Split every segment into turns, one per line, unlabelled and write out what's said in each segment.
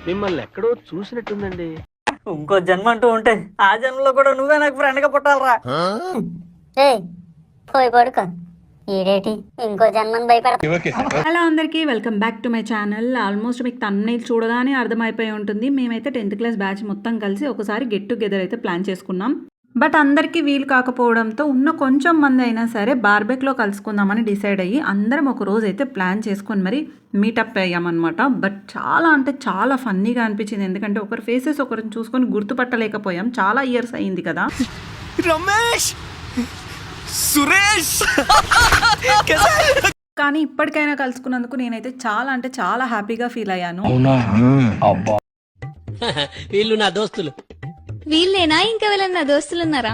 మిమ్మల్ని ఎక్కడో చూసినట్టుందండి.
ఇంకో జన్మ అంటూ ఉంటే ఆ జన్మలో కూడా నువ్వే నాకు ఫ్రెండ్ గా పుట్టాలరా.
ఏయ్ పోయి పడుకో. ఈడేటి ఇంకో జన్మని భయపడతా.
హలో అందరికీ welcome back to my channel. Almost మీకు తమ్నెయిల్ చూడగానే అర్థమైపోయి ఉంటుంది. మేమైతే 10th క్లాస్ బ్యాచ్ మొత్తం కలిసి ఒకసారి గెట్ టుగెదర్ అయితే ప్లాన్ చేసుకున్నాం. బట్ అందరికీ వీలు కాకపోవడంతో ఉన్న కొంచెం మంది అయినా సరే బార్బెక్లో కలుసుకుందామని డిసైడ్ అయ్యి అందరం ఒక రోజు అయితే ప్లాన్ చేసుకొని మరి మీటప్ అయ్యామన్నమాట. బట్ చాలా అంటే చాలా ఫన్నీగా అనిపించింది. ఎందుకంటే ఒకరి ఫేసెస్ ఒకరిని చూసుకొని గుర్తుపట్టలేకపోయాం. చాలా ఇయర్స్ అయ్యింది కదా.
రమేష్, సురేష్
కానీ ఇప్పటికైనా కలుసుకున్నందుకు నేనైతే చాలా అంటే చాలా హ్యాపీగా ఫీల్ అయ్యాను.
వీళ్ళు నా దోస్తులు.
వీళ్ళేనా ఇంకా వీళ్ళని నా దోస్తులు ఉన్నారా?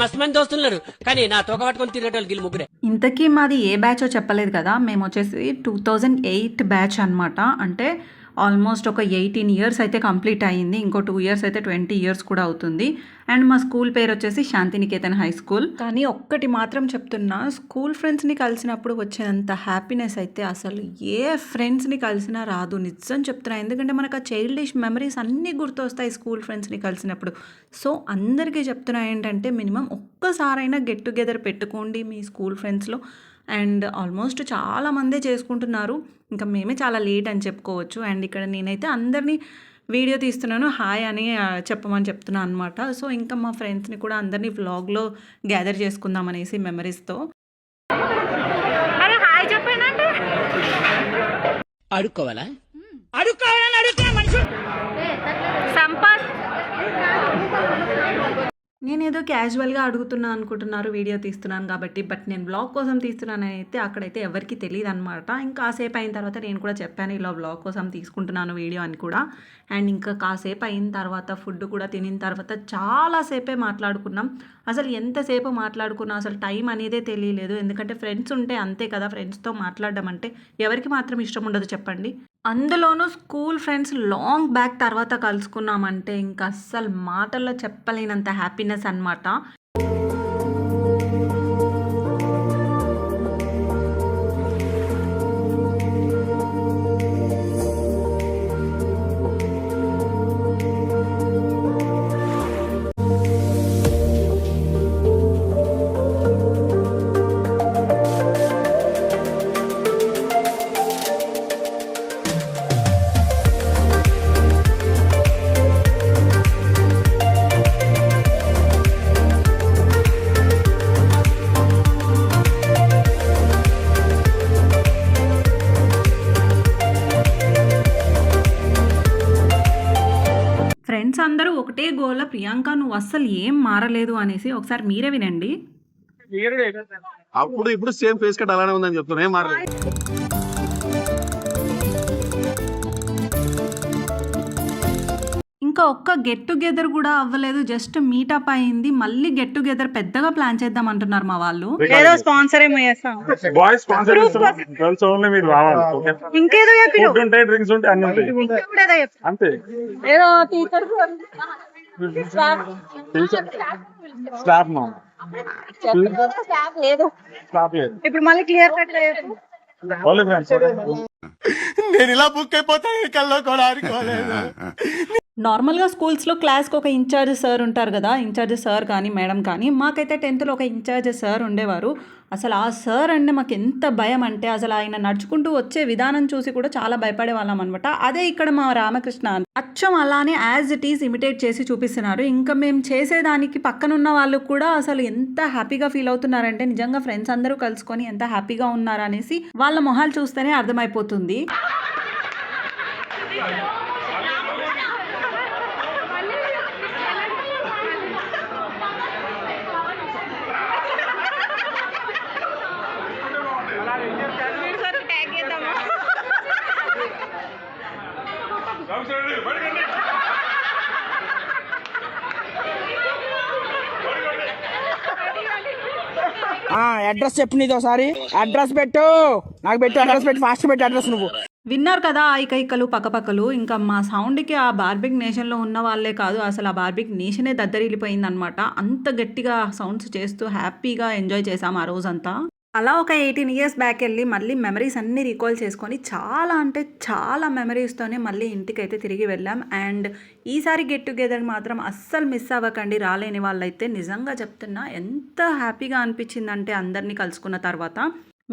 మస్తు మంది దోస్తులున్నారు, కానీ నా తోక పట్టుకొని తిరిగేటోళ్ళు వీళ్ళు ముగ్గురే.
ఇంతకీ మాది ఏ బ్యాచో చెప్పలేదు కదా. మేము వచ్చేసి 2008 బ్యాచ్ అనమాట. అంటే ఆల్మోస్ట్ ఒక 18 ఇయర్స్ అయితే కంప్లీట్ అయ్యింది. ఇంకో 2 ఇయర్స్ అయితే 20 ఇయర్స్ కూడా అవుతుంది. అండ్ మా స్కూల్ పేరు వచ్చేసి శాంతినికేతన్ హై స్కూల్. కానీ ఒక్కటి మాత్రం చెప్తున్నా, స్కూల్ ఫ్రెండ్స్ని కలిసినప్పుడు వచ్చేంత హ్యాపీనెస్ అయితే అసలు ఏ ఫ్రెండ్స్ని కలిసినా రాదు. నిజం చెప్తున్నా. ఎందుకంటే మనకు ఆ చైల్డిష్ మెమరీస్ అన్నీ గుర్తొస్తాయి స్కూల్ ఫ్రెండ్స్ని కలిసినప్పుడు. సో అందరికీ చెప్తున్నా ఏంటంటే మినిమం ఒక్కసారైనా గెట్ టుగెదర్ పెట్టుకోండి మీ స్కూల్ ఫ్రెండ్స్లో. అండ్ ఆల్మోస్ట్ చాలామందే చేసుకుంటున్నారు. ఇంకా మేమే చాలా లేట్ అని చెప్పుకోవచ్చు. అండ్ ఇక్కడ నేనైతే అందరినీ వీడియో తీస్తున్నాను, హాయ్ అని చెప్పమని చెప్తున్నాను అనమాట. సో ఇంకా మా ఫ్రెండ్స్ని కూడా అందరినీ వ్లాగ్లో గ్యాదర్ చేసుకుందాం అనేసి మెమరీస్తో. హాయ్ చెప్పానంటే
అడుక్కోవాలా?
సంపత్ నేనేదో క్యాజువల్గా అడుగుతున్నా అనుకుంటున్నారు, వీడియో తీస్తున్నాను కాబట్టి. బట్ నేను బ్లాగ్ కోసం తీస్తున్నాను అయితే అక్కడైతే ఎవరికి తెలియదు అనమాట. ఇంకా కాసేపు అయిన తర్వాత నేను కూడా చెప్పాను ఇలా బ్లాగ్ కోసం తీసుకుంటున్నాను వీడియో అని కూడా. అండ్ ఇంకా కాసేపు అయిన తర్వాత ఫుడ్ కూడా తినిన తర్వాత చాలాసేపే మాట్లాడుకున్నాం. అసలు ఎంతసేపు మాట్లాడుకున్నా అసలు టైం అనేదే తెలియలేదు. ఎందుకంటే ఫ్రెండ్స్ ఉంటే అంతే కదా, ఫ్రెండ్స్తో మాట్లాడడం అంటే ఎవరికి మాత్రం ఇష్టం ఉండదు చెప్పండి. అందులోనూ స్కూల్ ఫ్రెండ్స్ లాంగ్ బ్యాక్ తర్వాత కలుసుకున్నామంటే ఇంకా అస్సలు మాటల్లో చెప్పలేనంత హ్యాపీనెస్ అన్నమాట. ఫ్రెండ్స్ అందరూ ఒకటే గోల, ప్రియాంక నువ్వు అస్సలు ఏం మారలేదు అనేసి. ఒకసారి మీరే వినండి.
అప్పుడు ఇప్పుడు సేమ్ ఫేస్ కట్ అలానే ఉందని చెప్తున్నా, ఏం మారలేదు.
ఇంకా ఒక్క గెట్ టుగెదర్ కూడా అవ్వలేదు, జస్ట్ మీటప్ అయింది. మళ్ళీ గెట్ టుగెదర్ పెద్దగా ప్లాన్ చేద్దాం అంటున్నారు మా వాళ్ళు.
ఏదో స్పాన్సర్ ఏమో చేస్తాం.
బాయ్స్ స్పాన్సర్ చేస్తాం, గర్ల్స్ ఓన్లీ మీరు రావాలి.
ఇంకేదో
ఫుడ్ ఉంటాయి, డ్రింక్స్ ఉంటాయి, అన్ని ఉంటాయి అంతే.
ఏదో టీచర్
స్టాఫ్ మా
లేదు,
స్టాఫ్ లేదు,
ఇప్పుడు మళ్ళీ క్లియర్ కట్
ఓన్లీ ఫ్రెండ్స్.
నేను ఇలా బుక్ అయిపోతాను కల్లో కూడా అనుకోలేదు.
నార్మల్గా స్కూల్స్లో క్లాస్కి ఒక ఇన్ఛార్జ్ సార్ ఉంటారు కదా, ఇన్ఛార్జ్ సార్ కానీ మేడం కానీ. మాకైతే 10th ఒక ఇన్ఛార్జ్ సార్ ఉండేవారు. అసలు ఆ సార్ అంటే మాకు ఎంత భయం అంటే అసలు ఆయన నడుచుకుంటూ వచ్చే విధానం చూసి కూడా చాలా భయపడే వాళ్ళం అనమాట. అదే ఇక్కడ మా రామకృష్ణ అచ్చం అలానే యాజ్ ఇట్ ఈస్ ఇమిటేట్ చేసి చూపిస్తున్నారు. ఇంకా మేము చేసేదానికి పక్కనున్న వాళ్ళు కూడా అసలు ఎంత హ్యాపీగా ఫీల్ అవుతున్నారంటే నిజంగా ఫ్రెండ్స్ అందరూ కలుసుకొని ఎంత హ్యాపీగా ఉన్నారనేసి వాళ్ళ మొహాలు చూస్తేనే అర్థమైపోతుంది.
అడ్రస్ చెప్పు, నీది ఒకసారి అడ్రస్ పెట్టు, నాకు పెట్టు అడ్రస్ పెట్టు, ఫాస్ట్ పెట్టు అడ్రస్. నువ్వు
విన్నారు కదా ఐకైకలు పక్కపక్కలు. ఇంకా మా సౌండ్కి ఆ బార్బిక్ నేషన్లో ఉన్న వాళ్ళే కాదు, అసలు ఆ బార్బిక్ నేషనే దద్దరిల్లిపోయింది అనమాట. అంత గట్టిగా సౌండ్స్ చేస్తూ హ్యాపీగా ఎంజాయ్ చేసాం ఆ రోజంతా. అలా ఒక 18 ఇయర్స్ బ్యాక్ వెళ్ళి మళ్ళీ మెమరీస్ అన్నీ రీకాల్ చేసుకొని చాలా అంటే చాలా మెమరీస్తోనే మళ్ళీ ఇంటికైతే తిరిగి వెళ్ళాం. అండ్ ఈసారి గెట్ టుగెదర్ మాత్రం అస్సలు మిస్ అవ్వకండి. రాలేని వాళ్ళైతే నిజంగా చెప్తున్నా ఎంత హ్యాపీగా అనిపించిందంటే అందరినీ కలుసుకున్న తర్వాత.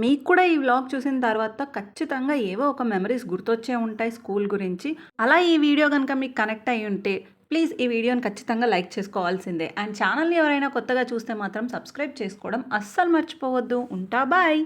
మీకు కూడా ఈ వ్లాగ్ చూసిన తర్వాత ఖచ్చితంగా ఏవో ఒక మెమరీస్ గుర్తొచ్చే ఉంటాయి స్కూల్ గురించి. అలా ఈ వీడియో కనుక మీకు కనెక్ట్ అయ్యి ఉంటే ప్లీజ్ ఈ వీడియోని ఖచ్చితంగా లైక్ చేసుకోవాల్సిందే. అండ్ ఛానల్ని ఎవరైనా కొత్తగా చూస్తే మాత్రం సబ్స్క్రైబ్ చేసుకోవడం అస్సలు మర్చిపోవద్దు. ఉంటా, బాయ్.